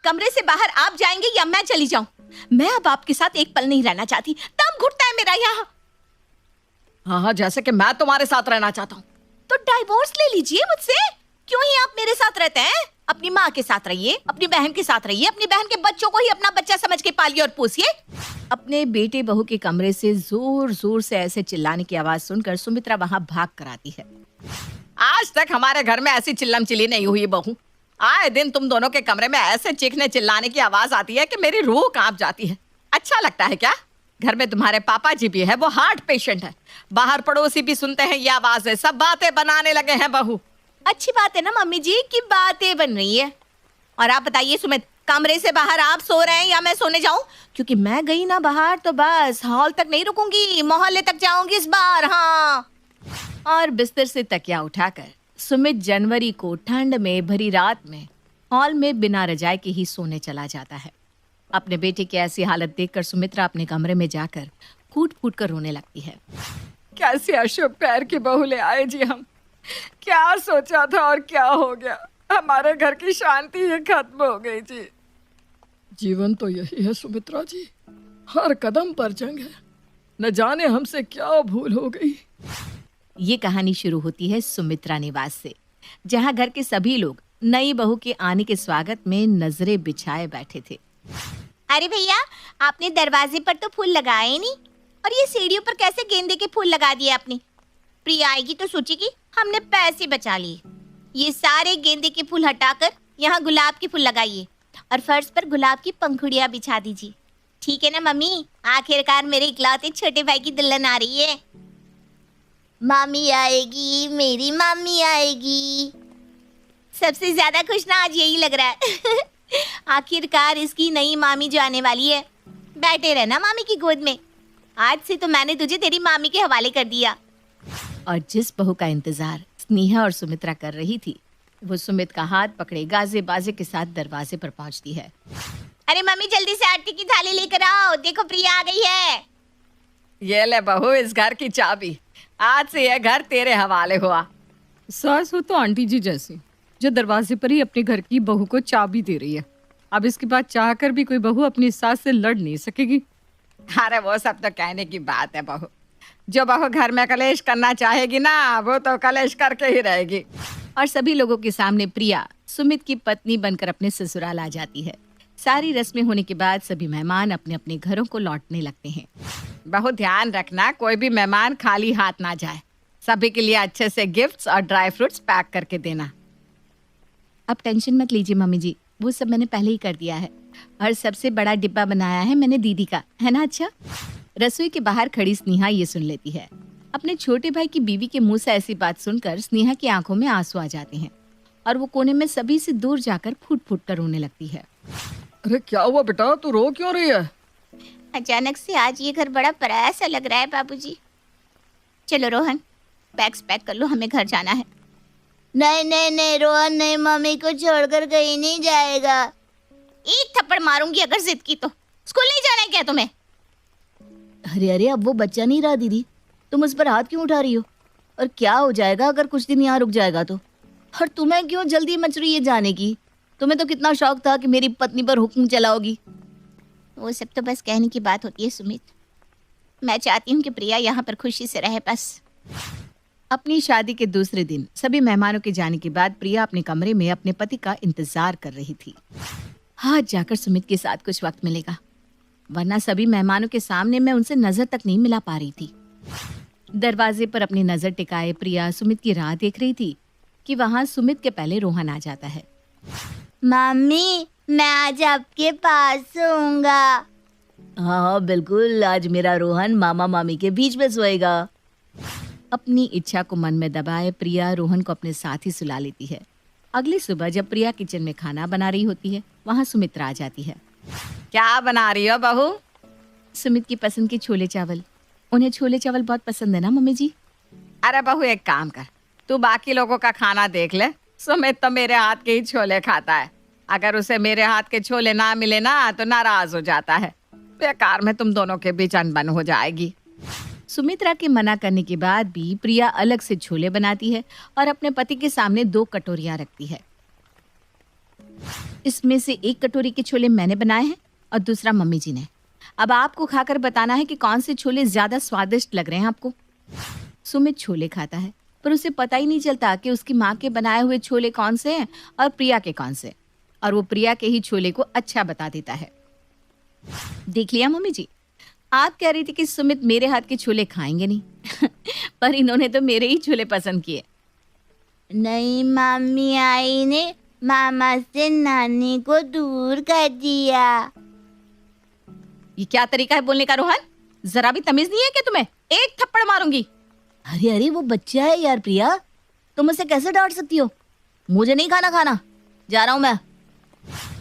कमरे से बाहर आप जाएंगे या मैं चली जाऊं? मैं अब आपके साथ एक पल नहीं रहना चाहती। दम घुटता है मेरा यहाँ। हाँ, जैसे कि मैं तुम्हारे साथ रहना चाहता हूँ। तो डाइवोर्स ले लीजिए मुझसे। क्यों ही आप मेरे साथ रहते हैं? अपनी माँ के साथ रहिए, अपनी बहन के साथ रहिए, अपनी बहन के बच्चों को ही अपना बच्चा समझ के पालिए और पोसिए। अपने बेटे बहू के कमरे से जोर जोर से ऐसे चिल्लाने की आवाज सुनकर सुमित्रा वहां भाग कर आती है। आज तक हमारे घर में ऐसी चिल्लम चिल्ली नहीं हुई बहू। आए दिन तुम दोनों के कमरे में ऐसे चीखने चिल्लाने की आवाज आती है कि मेरी रूह कांप जाती है। अच्छा लगता है क्या? घर में तुम्हारे पापा जी भी है, वो हार्ट पेशेंट है। बाहर पड़ोसी भी सुनते हैं ये आवाजें, सब बातें बनाने लगे हैं बहू। अच्छी बात है ना मम्मी जी की बातें बन रही है। और आप बताइए सुमित, कमरे से बाहर आप सो रहे हैं या मैं सोने जाऊं? क्योंकि मैं गई ना बाहर तो बस हॉल तक नहीं रुकूंगी, मोहल्ले तक जाऊंगी इस बार। हाँ। और बिस्तर से तकिया उठाकर सुमित जनवरी को ठंड में भरी रात में हॉल में बिना रजाई के ही सोने चला जाता है। अपने बेटे की ऐसी हालत देखकर सुमित्रा अपने कमरे में जाकर फूट फूट कर रोने लगती है। कैसे अशुभ पैर की बहू ले आए जी हम। क्या सोचा था और क्या हो गया। हमारे घर की शांति ये खत्म हो गई जी। जीवन तो यही है सुमित्रा जी, हर कदम पर जंग है। न जाने हमसे क्या भूल हो गई। ये कहानी शुरू होती है सुमित्रा निवास से, जहाँ घर के सभी लोग नई बहू के आने के स्वागत में नजरें बिछाए बैठे थे। अरे भैया, आपने दरवाजे पर तो फूल लगाए नहीं, और ये सीढ़ियों पर कैसे गेंदे के फूल लगा दिए आपने? प्रिया आएगी तो सोचेगी हमने पैसे बचा लिए। ये सारे गेंदे के फूल हटाकर यहाँ गुलाब के फूल लगाइए और फर्श पर गुलाब की पंखुड़ियाँ बिछा दीजिए। ठीक है ना मम्मी? आखिरकार मेरे इकलौते छोटे भाई की दुल्हन आ रही है। मामी आएगी, मेरी मामी आएगी। सबसे ज्यादा खुश ना आज यही लग रहा है। आखिरकार इसकी नई मामी जो आने वाली है। बैठे रहना मामी की गोद में। आज से तो मैंने तुझे तेरी मामी के हवाले कर दिया। और जिस बहू का इंतजार स्नेहा और सुमित्रा कर रही थी, वो सुमित का हाथ पकड़े गाजे बाजे के साथ दरवाजे पर पहुंचती है। अरे मम्मी, जल्दी से आरती की थाली लेकर आओ, देखो प्रिया आ गई है। ये ले बहू इस घर की चाबी। आज से यह घर तेरे हवाले हुआ। सास हो तो आंटी जी जैसी, जो दरवाजे पर ही अपने घर की बहू को चाबी दे रही है। अब इसके बाद चाहकर भी कोई बहू अपनी सास से लड़ नहीं सकेगी। अरे वो सब तो कहने की बात है बहू। जो बहू घर में कलेश करना चाहेगी ना, वो तो कलेश करके ही रहेगी। और सभी लोगों के सामने प्रिया सुमित की पत्नी बनकर अपने ससुराल आ जाती है। सारी रस्में होने के बाद सभी मेहमान अपने अपने घरों को लौटने लगते हैं। बहुत ध्यान रखना, कोई भी मेहमान खाली हाथ ना जाए। सभी के लिए अच्छे से गिफ्ट्स और ड्राई फ्रूट्स पैक करके देना। अब टेंशन मत लीजिए मम्मी जी, वो सब मैंने पहले ही कर दिया है। और सबसे बड़ा डिब्बा बनाया है मैंने दीदी का, है ना? अच्छा। रसोई के बाहर खड़ी स्नेहा ये सुन लेती है। अपने छोटे भाई की बीवी के मुंह से ऐसी बात सुनकर स्नेहा की आंखों में आंसू आ जाते हैं और वो कोने में सभी से दूर जाकर फूट फूट कर रोने लगती है। अरे क्या हुआ बेटा, तू रो क्यों रही है? अचानक से आज ये घर बड़ा पराया सा लग रहा है बाबूजी। चलो रोहन, बैग्स पैक कर लो, हमें घर जाना है। नहीं नहीं नहीं रोहन, नहीं, मम्मी को छोड़कर कहीं नहीं जाएगा। एक थप्पड़ मारूंगी अगर जिद की तो। स्कूल नहीं जाना है क्या तुम्हें? अरे अरे, अब वो बच्चा नहीं रहा दीदी, तुम उस पर हाथ क्यों उठा रही हो? और क्या हो जाएगा अगर कुछ दिन यहाँ रुक जाएगा तो? और तुम्हें क्यों जल्दी मच रही है जाने की? तुम्हें तो कितना शौक था कि मेरी पत्नी पर हुक्म चलाओगी। वो सब तो बस कहने की बात होती है सुमित। मैं चाहती हूँ कि प्रिया यहाँ पर खुशी से रहे बस। अपनी शादी के दूसरे दिन सभी मेहमानों के जाने के बाद प्रिया अपने कमरे में अपने पति का इंतजार कर रही थी। आज जाकर सुमित के साथ कुछ वक्त मिलेगा, वरना सभी मेहमानों के सामने मैं उनसे नजर तक नहीं मिला पा रही थी। दरवाजे पर अपनी नजर टिकाए प्रिया सुमित की राह देख रही थी कि वहां सुमित के पहले रोहन आ जाता है। मम्मी, मैं आज आपके पास सोऊंगा। हाँ बिल्कुल, आज मेरा रोहन मामा मामी के बीच में सोएगा। अपनी इच्छा को मन में दबाए प्रिया रोहन को अपने साथ ही सुला लेती है। अगली सुबह जब प्रिया किचन में खाना बना रही होती है, वहाँ सुमित्रा आ जाती है। क्या बना रही हो बहू? सुमित की पसंद के छोले चावल। उन्हें छोले चावल बहुत पसंद है ना मम्मी जी? अरे बहू एक काम कर, तू बाकी लोगों का खाना देख ले। सुमित तो मेरे हाथ के ही छोले खाता है। अगर उसे मेरे हाथ के छोले ना मिले ना तो नाराज हो जाता है। बेकार में तुम दोनों के बीच अनबन हो जाएगी। सुमित्रा के मना करने के बाद भी प्रिया अलग से छोले बनाती है और अपने पति के सामने 2 कटोरियां रखती है। इसमें से एक कटोरी के छोले मैंने बनाए हैं और दूसरा मम्मी जी ने। अब आपको खाकर बताना है कि कौन से छोले ज्यादा स्वादिष्ट लग रहे हैं आपको। सुमित छोले खाता है, पर उसे पता ही नहीं चलता कि उसकी माँ के बनाए हुए छोले कौन से हैं और प्रिया के कौन से, और वो प्रिया के ही छोले को अच्छा बता देता है। देख लिया मम्मी जी, आप कह रही थी कि सुमित मेरे हाथ के छोले खाएंगे नहीं पर इन्होंने तो मेरे ही छोले पसंद किए। नहीं, मम्मी आई ने मामा से नानी को दूर कर दिया। ये क्या तरीका है बोलने का रोहन? जरा भी तमीज नहीं है क्या तुम्हें? एक थप्पड़ मारूंगी। अरे अरे, वो बच्चा है यार प्रिया, तुम उसे कैसे डांट सकती हो? मुझे नहीं खाना, जा रहा हूं मैं।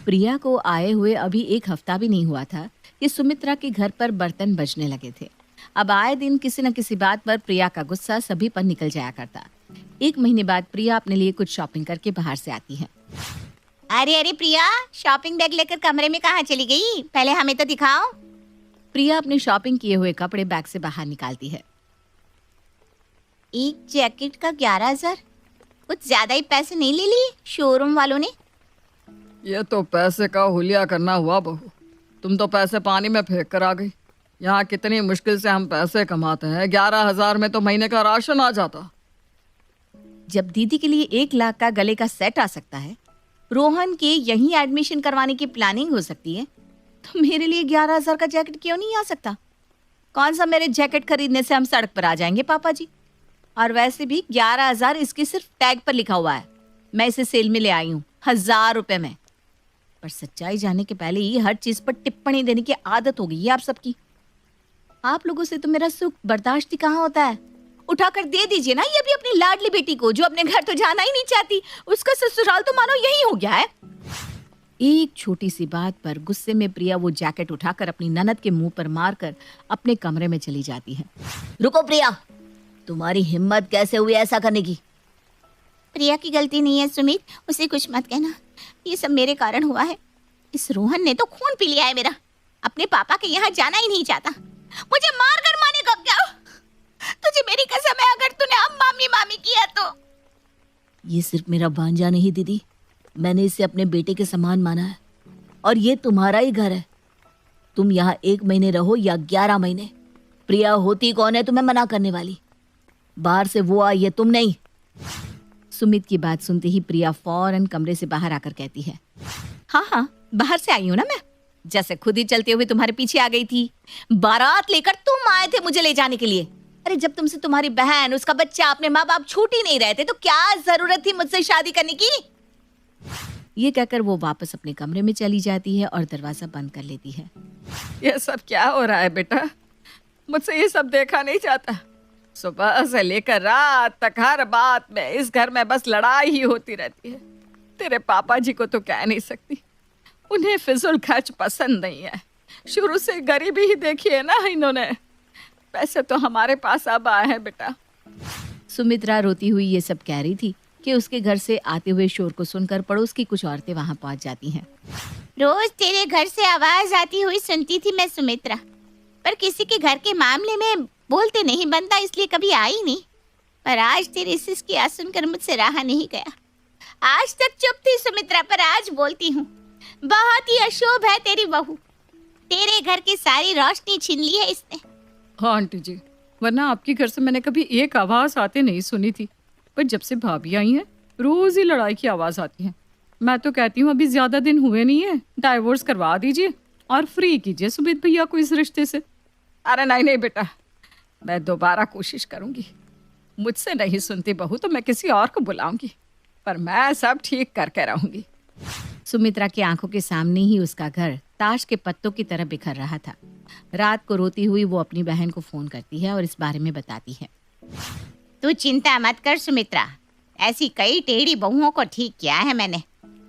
प्रिया को आए हुए अभी एक हफ्ता भी नहीं हुआ था कि सुमित्रा के घर पर बर्तन बजने लगे थे। अब आए दिन किसी न किसी बात पर प्रिया का गुस्सा सभी पर निकल जाया करता। 1 महीने बाद प्रिया अपने लिए कुछ शॉपिंग करके बाहर से आती है। अरे अरे प्रिया, शॉपिंग बैग लेकर कमरे में कहाँ चली गई? पहले हमें तो दिखाओ। प्रिया अपने शॉपिंग किए हुए कपड़े बैग से बाहर निकालती है। एक जैकेट का 11,000, कुछ ज्यादा ही पैसे नहीं ले लिए शोरूम वालों ने? ये तो पैसे का हुलिया करना हुआ बहू। तुम तो पैसे पानी में फेंक कर आ गई। यहाँ कितनी मुश्किल से हम पैसे कमाते हैं, 11,000 में तो महीने का राशन आ जाता। जब दीदी के लिए 1 लाख का गले का सेट आ सकता है, रोहन के यहीं एडमिशन करवाने की प्लानिंग हो सकती है, तो मेरे लिए 11,000 का जैकेट क्यों नहीं आ सकता? कौन सा मेरे जैकेट खरीदने से हम सड़क पर आ जाएंगे पापा जी? और वैसे भी 11,000 इसकी सिर्फ टैग पर लिखा हुआ है। मैं इसे सेल में ले आई हूँ 1,000 रुपए में। पर सच्चाई जाने के पहले ही हर चीज पर टिप्पणी देने की आदत हो गई है आप सबकी। आप लोगों से तो मेरा सुख बर्दाश्त ही कहाँ होता है। उठाकर दे दीजिए ना ये भी अपनी लाडली बेटी को, जो अपने घर तो जाना ही नहीं चाहती। उसका ससुराल तो मानो यही हो गया है। एक छोटी सी बात पर गुस्से में प्रिया वो जैकेट उठाकर अपनी ननद के मुंह पर मारकर अपने कमरे में चली जाती है। रुको प्रिया, तुम्हारी हिम्मत कैसे हुई ऐसा करने की? प्रिया की गलती नहीं है सुमित, उसे कुछ मत कहना। ये सब मेरे कारण हुआ है। इस रोहन ने तो खून पी लिया है मेरा। अपने पापा के यहाँ जाना ही नहीं चाहता। मुझे मार कर मानेगा क्या? तुझे मेरी कसम है, अगर तूने अब मामी मामी किया तो। ये सिर्फ मेरा भांजा नहीं दीदी, मैंने इसे अपने बेटे के समान माना है, और ये तुम्हारा ही घर है। तुम यहाँ 1 महीने रहो या 11 महीने, प्रिया होती कौन है तुम्हें मना करने वाली? बाहर से वो आई है, तुम नहीं। सुमित की बात सुनते ही प्रिया फौरन कमरे से बाहर आकर कहती है, हाँ बाहर से आई हूं ना मैं, जैसे खुद ही चलते हुए तुम्हारे पीछे आ गई थी। बारात लेकर तुम आए थे मुझे ले जाने के लिए। अरे जब तुमसे तुम्हारी बहन, उसका बच्चा, अपने माँ बाप छूट ही नहीं रहे थे, तो क्या जरूरत थी मुझसे शादी करने की? ये कहकर वो वापस अपने कमरे में चली जाती है और दरवाजा बंद कर लेती है। ये सब क्या हो रहा है बेटा? मुझसे ये सब देखा नहीं जाता। सुबह से लेकर रात तक हर बात में इस घर में बस लड़ाई ही होती रहती है। तेरे पापा जी को तो कह नहीं सकती, उन्हें फिजूल खर्च पसंद नहीं है। शुरू से गरीबी ही देखी है ना इन्होंने। पैसे तो हमारे पास अब आए हैं बेटा। सुमित्रा रोती हुई ये सब कह रही थी कि उसके घर से आते हुए शोर को सुनकर पड़ोस की कुछ औरतें वहां पहुंच जाती हैं। रोज तेरे घर से आवाज आती हुई सुनती थी मैं सुमित्रा, पर किसी के घर के मामले में बोलते नहीं बनता, इसलिए कभी आई नहीं। पर आज तेरे सिस की आवाज सुनकर मुझसे रहा नहीं गया। आज तक चुप थी सुमित्रा, पर आज बोलती हूँ। बहुत ही अशुभ है तेरी बहू। तेरे घर की सारी रोशनी छीन ली है इसने। हाँ आंटी जी, वरना आपके घर से मैंने कभी एक आवाज आते नहीं सुनी थी, पर जब से भाभी आई हैं रोज ही लड़ाई की आवाज आती है। मैं तो कहती हूँ अभी ज्यादा दिन हुए नहीं है, डाइवोर्स करवा दीजिए और फ्री कीजिए सुमित भैया को इस रिश्ते से। अरे नहीं बेटा, मैं दोबारा कोशिश करूंगी। मुझसे नहीं सुनती बहू तो मैं किसी और को बुलाऊंगी, पर मैं सब ठीक करके रहूंगी। सुमित्रा की आंखों के सामने ही उसका घर ताश के पत्तों की तरह बिखर रहा था। रात को रोती हुई वो अपनी बहन को फोन करती है और इस बारे में बताती है। तू चिंता मत कर सुमित्रा, ऐसी कई टेढ़ी बहुओं को ठीक किया है मैंने।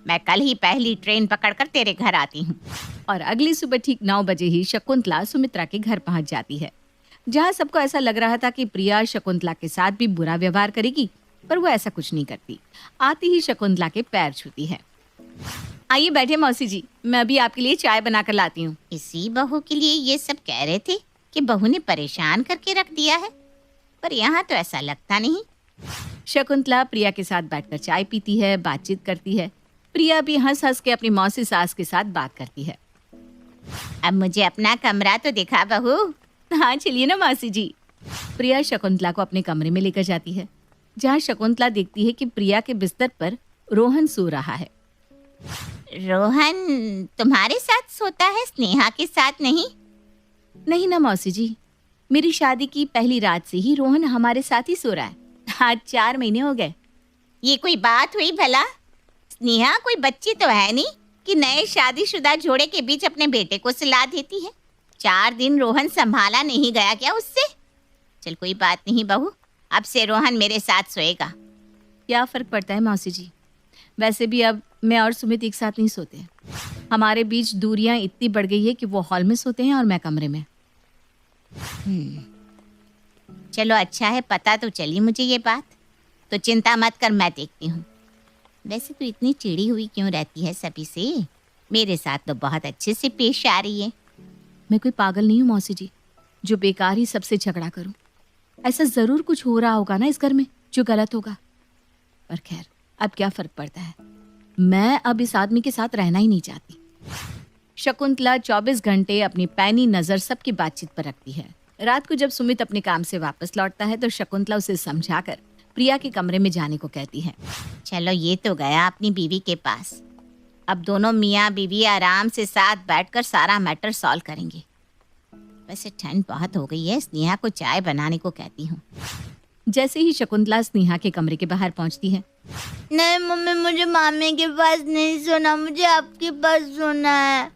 मैं कल ही पहली ट्रेन पकड़कर तेरे घर आती हूँ। और अगली सुबह ठीक 9 बजे ही शकुंतला सुमित्रा के घर पहुंच जाती है। जहाँ सबको ऐसा लग रहा था कि प्रिया शकुंतला के साथ भी बुरा व्यवहार करेगी, पर वो ऐसा कुछ नहीं करती। आती ही शकुंतला के पैर छूती है। आइए बैठे मौसी जी, मैं अभी आपके लिए चाय बनाकर लाती हूँ। इसी बहू के लिए ये सब कह रहे थे कि बहू ने परेशान करके रख दिया है, पर यहाँ तो ऐसा लगता नहीं। शकुंतला प्रिया के साथ बैठकर चाय पीती है, बातचीत करती है। प्रिया भी हंस हंस के अपनी मौसी सास के साथ बात करती है। अब मुझे अपना कमरा तो दिखा बहू। हाँ चलिए ना मौसी जी। प्रिया शकुंतला को अपने कमरे में लेकर जाती है, जहाँ शकुंतला देखती है कि प्रिया के बिस्तर पर रोहन सो रहा है। रोहन तुम्हारे साथ सोता है, स्नेहा के साथ नहीं? नहीं ना मौसी जी, मेरी शादी की पहली रात से ही रोहन हमारे साथ ही सो रहा है। आज 4 महीने हो गए। ये कोई बात हुई भला? स्नेहा कोई बच्ची तो है नहीं कि नए शादीशुदा जोड़े के बीच अपने बेटे को सुला देती है। 4 दिन रोहन संभाला नहीं गया क्या उससे? चल कोई बात नहीं बहू, अब से रोहन मेरे साथ सोएगा। क्या फर्क पड़ता है मौसी जी, वैसे भी अब मैं और सुमित एक साथ नहीं सोते हैं। हमारे बीच दूरियां इतनी बढ़ गई है कि वो हॉल में सोते हैं और मैं कमरे में। चलो अच्छा है, पता तो चली मुझे ये बात। तो चिंता मत कर, मैं देखती हूँ। वैसे तो इतनी चिड़ी हुई क्यों रहती है सभी से? मेरे साथ तो बहुत अच्छे से पेश आ रही है। मैं कोई पागल नहीं हूँ मौसी जी, जो बेकार ही सबसे झगड़ा करूं। ऐसा जरूर कुछ हो रहा होगा ना इस घर में जो गलत होगा। पर खैर, अब क्या फर्क पड़ता है, मैं अब इस आदमी के साथ रहना ही नहीं चाहती। शकुंतला 24 घंटे अपनी पैनी नजर सबकी बातचीत पर रखती है। रात को जब सुमित अपने काम से वापस लौटता है तो शकुंतला उसे समझाकर प्रिया के कमरे में जाने को कहती है। चलो ये तो गया अपनी बीवी के पास। अब दोनों मियाँ बीवी आराम से साथ बैठकर सारा मैटर सॉल्व करेंगे। वैसे ठंड बहुत हो गई है, स्नेहा को चाय बनाने को कहती हूँ। जैसे ही शकुंतला स्नेहा के कमरे के बाहर पहुंचती है। नहीं मम्मी, मुझे मामी के पास नहीं सोना, मुझे आपके पास सोना है।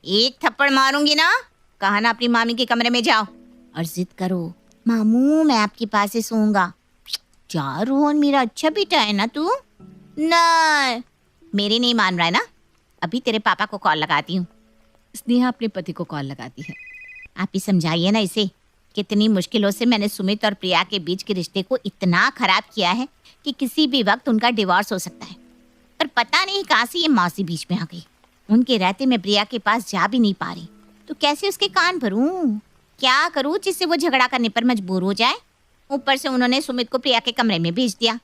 एक थप्पड़ मारूंगी ना, कहा ना अपनी मामी के कमरे में जाओ और जिद करो, मामू मैं आपके पास ही सोऊंगा। जा रोहन, मेरा अच्छा बेटा है ना तू। नहीं, मेरी नहीं मान रहा है ना, अभी तेरे पापा को कॉल लगाती हूँ। स्नेहा अपने पति को कॉल लगाती है। आप ही समझाइए ना इसे, कितनी मुश्किलों से मैंने सुमित और प्रिया के बीच के रिश्ते को इतना खराब किया है कि किसी भी वक्त उनका डिवोर्स हो सकता है। पर पता नहीं कहाँ से ये मौसी बीच में आ गई। उनके रहते मैं प्रिया के पास जा भी नहीं पा रही, तो कैसे उसके कान भरूं? क्या करूं जिससे वो झगड़ा करने पर मजबूर हो जाए? ऊपर से उन्होंने सुमित को प्रिया के कमरे में भेज दिया।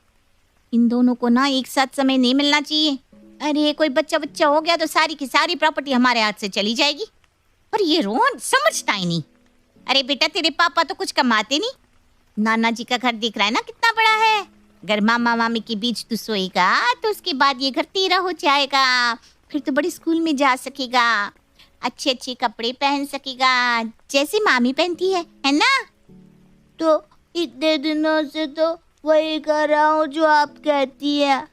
इन दोनों को ना एक साथ समय नहीं मिलना चाहिए। अरे कोई बच्चा हो गया तो सारी की सारी प्रॉपर्टी हमारे हाथ से चली जाएगी। पर ये रोहन समझता ही नहीं। अरे बेटा, तेरे पापा तो कुछ कमाते नहीं। नाना जी का घर दिख रहा है ना कितना बड़ा है। अगर मामा मामी के बीच तू सोएगा तो उसके बाद ये घर तेरा हो जाएगा। फिर तो बड़ी स्कूल में जा सकेगा, अच्छे अच्छे कपड़े पहन सकेगा जैसी मामी पहनती है ना? तो इतने दिनों से तो वही कर रहा हूँ जो आप कहती है।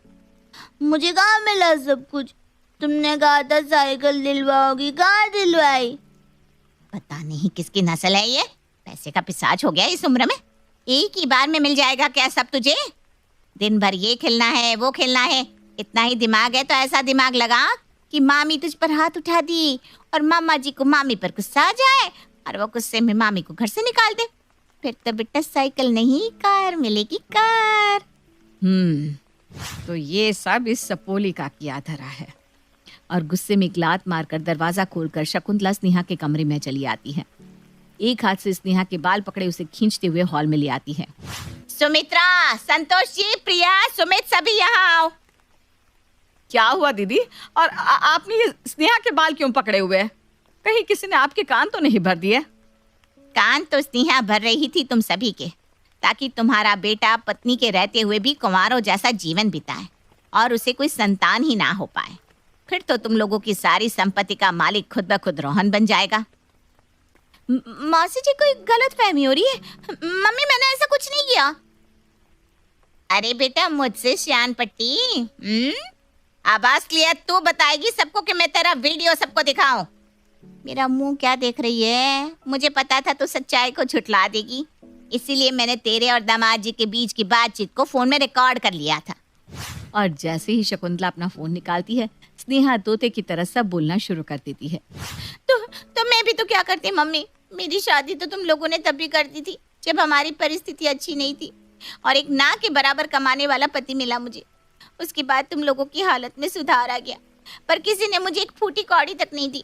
मुझे कहाँ मिला सब कुछ? तुमने कहा था साइकिल दिलवाओगी, कहाँ दिलवाई? पता नहीं किसकी नस्ल है ये, पैसे का पिशाच हो गया इस उम्र में। एक ही बार में मिल जाएगा क्या सब तुझे? दिन भर ये खेलना है वो खेलना है। इतना ही दिमाग है तो ऐसा दिमाग लगा कि मामी तुझ पर हाथ उठा दी और मामा जी को मामी पर गुस्सा आ जाए और वो गुस्से में मामी को घर से निकाल दे। फिर तो बेटा साइकिल नहीं कार मिलेगी, कार। तो ये सब इस सपोली का किया धरा है। और गुस्से में लात मारकर दरवाजा खोलकर शकुंतला स्नेहा के कमरे में चली आती है। एक हाथ से स्नेहा के बाल पकड़े उसे खींचते हुए हॉल में ले आती है। सुमित्रा, संतोष जी, प्रिया, सुमित, सभी यहाँ आओ। क्या हुआ दीदी? और आपने ये स्नेहा के बाल क्यों पकड़े हुए हैं? कहीं किसी ने आपके कान तो नहीं भर दिए? कान तो स्नेहा भर रही थी तुम सभी के, ताकि तुम्हारा बेटा पत्नी के रहते हुए भी कुंवारों जैसा जीवन बिताए और उसे कोई संतान ही ना हो पाए। फिर तो तुम लोगों की सारी संपत्ति का मालिक खुद ब खुद रोहन बन जाएगा। मौसी जी, कोई गलत फहमी हो रही है। मम्मी, मैंने ऐसा कुछ नहीं किया। अरे बेटा, मुझसे श्यान पट्टी। आवाज क्लियर तू बताएगी सबको कि मैं तेरा वीडियो सबको दिखाऊं? मेरा मुंह क्या देख रही है? मुझे पता था तू सच्चाई को झुठला देगी, इसीलिए मैंने तेरे और दामाद जी के बीच की बातचीत को फोन में रिकॉर्ड कर लिया था। और जैसे ही शकुंतला अपना फोन निकालती है, स्नेहा तोते की तरह सब बोलना शुरू कर देती है। तो मैं भी तो क्या करती मम्मी? मेरी शादी तो तुम लोगों ने तभी कर दी थी जब हमारी परिस्थिति अच्छी नहीं थी और एक ना के बराबर कमाने वाला पति मिला मुझे। उसके बाद तुम लोगों की हालत में सुधार आ गया, पर किसी ने मुझे एक फूटी कौड़ी तक नहीं दी।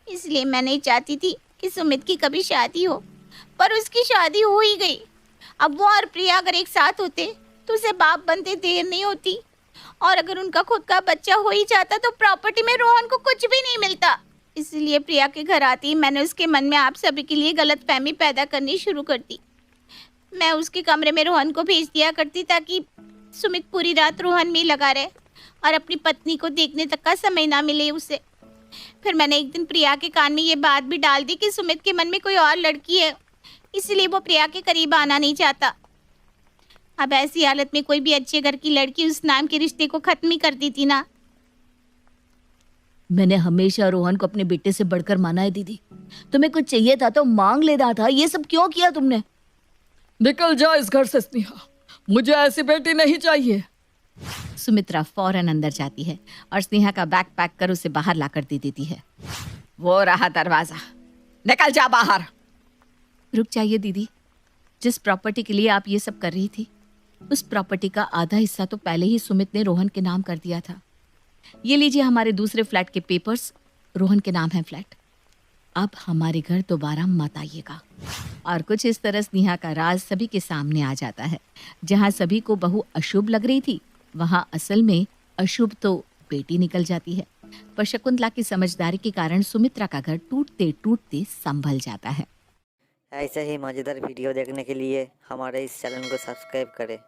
इसलिए मैं नहीं चाहती थी कि सुमित की कभी शादी हो, पर उसकी शादी हो ही गई। अब वो और प्रिया अगर एक साथ होते तो उसे बाप बनते देर नहीं होती। और अगर उनका खुद का बच्चा हो ही जाता तो प्रॉपर्टी में रोहन को कुछ भी नहीं मिलता। इसलिए प्रिया के घर आती ही मैंने उसके मन में आप सभी के लिए गलतफहमी पैदा करनी शुरू कर दी। मैं उसके कमरे में रोहन को भेज दिया करती ताकि सुमित पूरी रात रोहन में ही लगा रहे और अपनी पत्नी को देखने तक का समय ना मिले उसे। फिर मैंने एक दिन प्रिया के कान में ये बात भी डाल दी कि सुमित के मन में कोई और लड़की है, इसलिए वो प्रिया के करीब आना नहीं चाहता। अब ऐसी हालत में कोई भी अच्छे घर की लड़की उस नाम के रिश्ते को खत्म ही कर दी थी ना। मैंने हमेशा रोहन को अपने बेटे से बढ़कर माना है दीदी। तुम्हें कुछ चाहिए था तो मांग लेना था, ये सब क्यों किया तुमने? निकल जा इस घर से स्नेहा, मुझे ऐसी बेटी नहीं चाहिए। सुमित्रा फौरन अंदर जाती है और स्नेहा का बैग पैक कर उसे बाहर लाकर दे देती है। वो रहा दरवाजा, निकल जा बाहर। रुक जाइए दीदी, जिस प्रॉपर्टी के लिए आप ये सब कर रही थी उस प्रॉपर्टी का आधा हिस्सा तो पहले ही सुमित ने रोहन के नाम कर दिया था। ये लीजिए हमारे दूसरे फ्लैट के पेपर्स, रोहन के नाम है फ्लैट। अब हमारे घर दोबारा मत आइएगा। और कुछ इस तरह स्नेहा का राज सभी के सामने आ जाता है। जहाँ सभी को बहू अशुभ लग रही थी वहाँ असल में अशुभ तो बेटी निकल जाती है। पर शकुंतला की समझदारी के कारण सुमित्रा का घर टूटते टूटते संभल जाता है। ऐसे ही मज़ेदार वीडियो देखने के लिए हमारे इस चैनल को सब्सक्राइब करें।